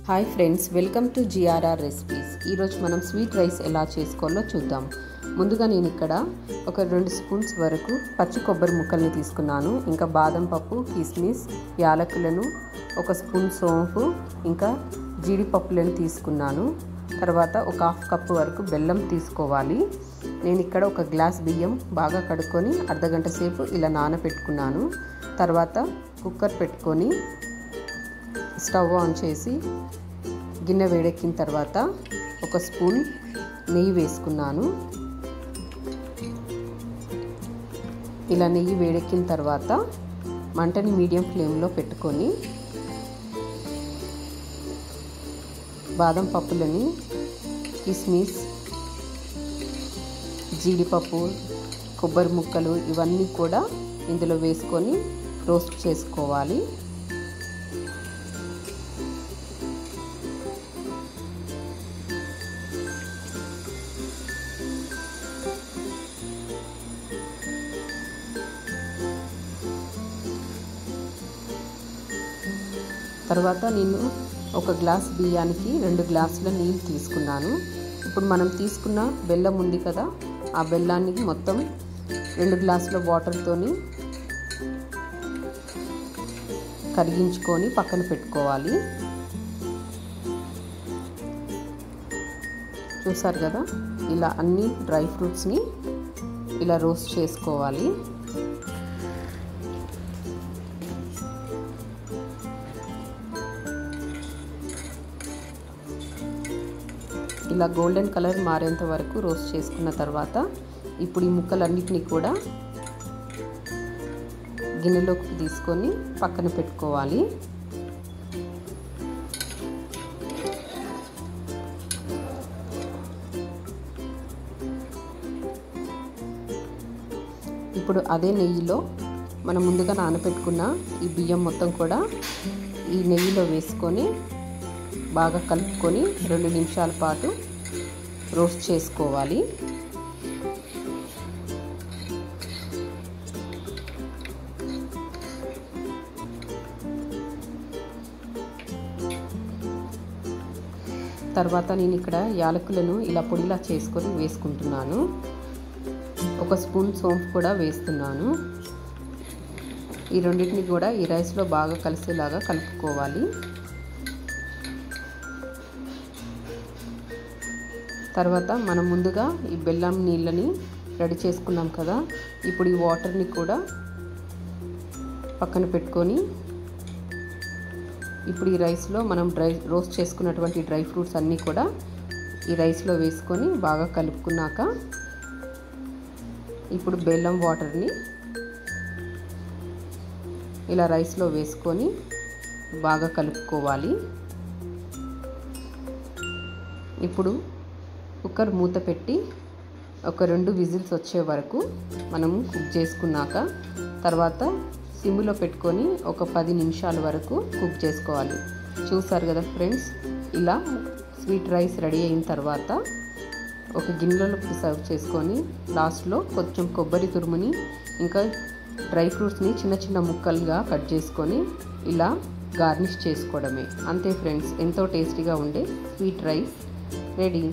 Hi friends, welcome to GRR recipes. ఈరోజు మనం sweet rice ఎలా చేసుకోవాలో చూద్దాం. ముందుగా నేను ఇక్కడ ఒక 2 స్పూన్స్ వరకు పచ్చి కొబ్బరి ముక్కల్ని తీసుకున్నాను. ఇంకా బాదం పప్పు, కిస్మిస్, యాలకులను, 1 స్పూన్ సోంపు, ఇంకా జీడిపప్పులను తీసుకున్నాను. తర్వాత ఒక 1/2 కప్పు వరకు బెల్లం తీసుకోవాలి. నేను ఇక్కడ 1 గ్లాస్ బియ్యం బాగా కడుక్కొని అర్ధగంట సేపు ఇలా నానబెట్టుకున్నాను. తర్వాత కుక్కర్ పెట్టుకొని స్టవ్ ఆన్ చేసి గిన్నె వేడెక్కిన తర్వాత 1 స్పూన్ నెయ్యి వేసుకున్నాను. ఇలా నెయ్యి వేడెక్కిన తర్వాత మంటని మీడియం ఫ్లేమ్లో పెట్టుకొని బాదం పప్పులని, కిస్మిస్, జీడిపప్పు, కొబ్బరి ముక్కలు ఇవన్నీ కూడా ఇందులో వేసుకొని రోస్ట్ చేసుకోవాలి. తర్వాత నేను 1 గ్లాస్ బియ్యానికి 2 గ్లాసుల నీళ్ళు తీసుకున్నాను. ఇప్పుడు మనం తీసుకున్న బెల్లం ఉంది కదా, ఆ బెల్లాన్ని మొత్తం 2 గ్లాసుల వాటర్తోని కరిగించుకొని పక్కన పెట్టుకోవాలి. చూసారు కదా, ఇలా అన్ని డ్రై ఫ్రూట్స్ని ఇలా రోస్ట్ చేసుకోవాలి. ఇలా గోల్డెన్ కలర్ మారేంత వరకు రోస్ట్ చేసుకున్న తర్వాత ఇప్పుడు ఈ ముక్కలన్నిటినీ కూడా గిన్నెలోకి తీసుకొని పక్కన పెట్టుకోవాలి. ఇప్పుడు అదే నెయ్యిలో మనం ముందుగా నానబెట్టుకున్న ఈ బియ్యం మొత్తం కూడా ఈ నెయ్యిలో వేసుకొని బాగా కలుపుకొని 2 నిమిషాల పాటు రోస్ట్ చేసుకోవాలి. తర్వాత నేను ఇక్కడ యాలకులను ఇలా పొడిలా చేసుకొని వేసుకుంటున్నాను. 1 స్పూన్ సోంపు కూడా వేస్తున్నాను. ఈ రెండింటిని కూడా ఈ రైస్లో బాగా కలిసేలాగా కలుపుకోవాలి. తర్వాత మనం ముందుగా ఈ బెల్లం నీళ్ళని రెడీ చేసుకున్నాం కదా, ఇప్పుడు ఈ వాటర్ని కూడా పక్కన పెట్టుకొని ఇప్పుడు ఈ రైస్లో మనం రోస్ట్ చేసుకున్నటువంటి డ్రై ఫ్రూట్స్ అన్నీ కూడా ఈ రైస్లో వేసుకొని బాగా కలుపుకున్నాక ఇప్పుడు బెల్లం వాటర్ని ఇలా రైస్లో వేసుకొని బాగా కలుపుకోవాలి. ఇప్పుడు కుక్కర్ మూత పెట్టి ఒక 2 విజిల్స్ వచ్చే వరకు మనము కుక్ చేసుకున్నాక తర్వాత సిమ్లో పెట్టుకొని ఒక 10 నిమిషాల వరకు కుక్ చేసుకోవాలి. చూసారు కదా ఫ్రెండ్స్, ఇలా స్వీట్ రైస్ రెడీ అయిన తర్వాత ఒక గిన్నెలోకి సర్వ్ చేసుకొని లాస్ట్లో కొంచెం కొబ్బరి తురుముని ఇంకా డ్రై ఫ్రూట్స్ని చిన్న చిన్న ముక్కలుగా కట్ చేసుకొని ఇలా గార్నిష్ చేసుకోవడమే. అంతే ఫ్రెండ్స్, ఎంతో టేస్టీగా ఉండే స్వీట్ రైస్ రెడీ.